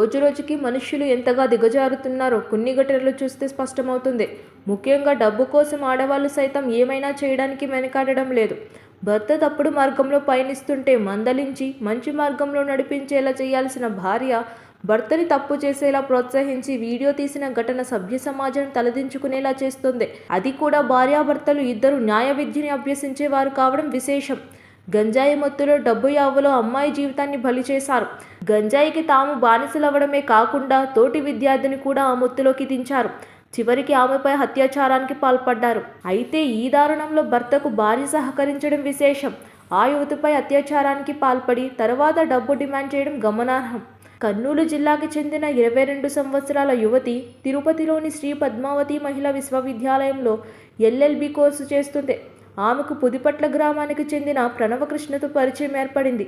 రోజురోజుకి మనుష్యులు ఎంతగా దిగజారుతున్నారో కొన్ని ఘటనలు చూస్తే స్పష్టమవుతుంది. ముఖ్యంగా డబ్బు కోసం ఆడవాళ్ళు సైతం ఏమైనా చేయడానికి వెనకాడడం లేదు. భర్త తప్పుడు మార్గంలో పయనిస్తుంటే మందలించి మంచి మార్గంలో నడిపించేలా చేయాల్సిన భార్య భర్తని తప్పు చేసేలా ప్రోత్సహించి వీడియో తీసిన ఘటన సభ్య సమాజం తలదించుకునేలా చేస్తుంది. అది కూడా భార్యాభర్తలు ఇద్దరు న్యాయ విద్యని అభ్యసించేవారు కావడం విశేషం. గంజాయి మత్తులో డబ్బు యావలో అమ్మాయి జీవితాన్ని బలి చేశారు. గంజాయికి తాము బానిసలవ్వడమే కాకుండా తోటి విద్యార్థిని కూడా ఆ మత్తులోకి దించారు. చివరికి ఆమెపై అత్యాచారానికి పాల్పడ్డారు. అయితే ఈ దారుణంలో భర్తకు భార్య సహకరించడం విశేషం. ఆ యువతిపై అత్యాచారానికి పాల్పడి తర్వాత డబ్బు డిమాండ్ చేయడం గమనార్హం. కర్నూలు జిల్లాకి చెందిన 22 సంవత్సరాల యువతి తిరుపతిలోని శ్రీ పద్మావతి మహిళా విశ్వవిద్యాలయంలో LLB కోర్సు చేస్తుంది. ఆమెకు పుదిపట్ల గ్రామానికి చెందిన ప్రణవకృష్ణతో పరిచయం ఏర్పడింది.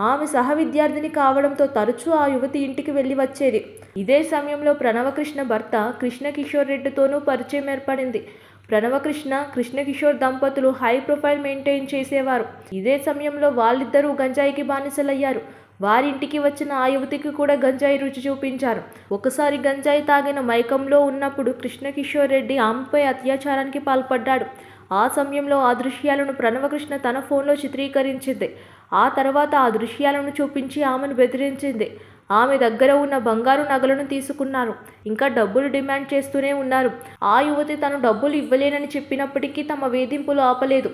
ఆమె సహ విద్యార్థిని కావడంతో తరచూ ఆ యువతి ఇంటికి వెళ్ళి వచ్చేది. ఇదే సమయంలో ప్రణవకృష్ణ భర్త కృష్ణకిషోర్ రెడ్డితోనూ పరిచయం ఏర్పడింది. ప్రణవకృష్ణ, కృష్ణకిషోర్ దంపతులు హై ప్రొఫైల్ మెయింటైన్ చేసేవారు. ఇదే సమయంలో వాళ్ళిద్దరూ గంజాయికి బానిసలయ్యారు. వారింటికి వచ్చిన ఆ యువతికి కూడా గంజాయి రుచి చూపించారు. ఒకసారి గంజాయి తాగిన మైకంలో ఉన్నప్పుడు కృష్ణకిషోర్ రెడ్డి ఆమెపై అత్యాచారానికి పాల్పడ్డాడు. ఆ సమయంలో ఆ దృశ్యాలను ప్రణవకృష్ణ తన ఫోన్లో చిత్రీకరించింది. ఆ తర్వాత ఆ దృశ్యాలను చూపించి ఆమెను బెదిరించింది. ఆమె దగ్గర ఉన్న బంగారు నగలను తీసుకున్నారు. ఇంకా డబ్బులు డిమాండ్ చేస్తూనే ఉన్నారు. ఆ యువతి తను డబ్బులు ఇవ్వలేనని చెప్పినప్పటికీ తమ వేధింపులు ఆపలేదు.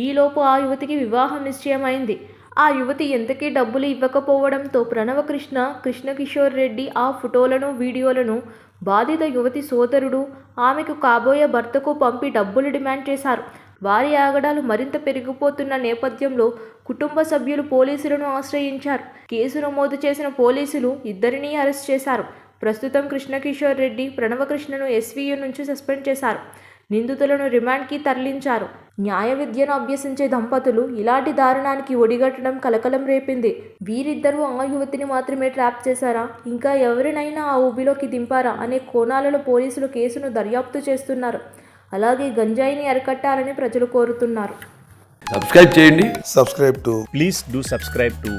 ఈలోపు ఆ యువతికి వివాహం నిశ్చయమైంది. ఆ యువతి ఎంతకీ డబ్బులు ఇవ్వకపోవడంతో ప్రణవకృష్ణ, కృష్ణకిషోర్ రెడ్డి ఆ ఫోటోలను, వీడియోలను బాధిత యువతి సోదరుడు ఆమెకు కాబోయే భర్తకు పంపి డబ్బులు డిమాండ్ చేశారు. వారి ఆగడాలు మరింత పెరిగిపోతున్న నేపథ్యంలో కుటుంబ సభ్యులు పోలీసులను ఆశ్రయించారు. కేసు నమోదు చేసిన పోలీసులు ఇద్దరినీ అరెస్ట్ చేశారు. ప్రస్తుతం కృష్ణకిషోర్ రెడ్డి, ప్రణవకృష్ణను SVU నుంచి సస్పెండ్ చేశారు. నిందితులను రిమాండ్కి తరలించారు. న్యాయ విద్యను అభ్యసించే దంపతులు ఇలాంటి దారుణానికి ఒడిగట్టడం కలకలం రేపింది. వీరిద్దరూ ఆ యువతిని మాత్రమే ట్రాప్ చేశారా, ఇంకా ఎవరినైనా ఆ ఊబిలోకి దింపారా అనే కోణాలలో పోలీసులు కేసును దర్యాప్తు చేస్తున్నారు. అలాగే గంజాయిని అరికట్టాలని ప్రజలు కోరుతున్నారు. సబ్స్క్రైబ్ చేయండి. Please do subscribe to.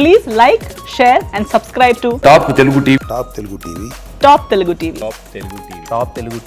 Please like, share and subscribe to top Telugu TV. Top Telugu TV. Top Telugu TV.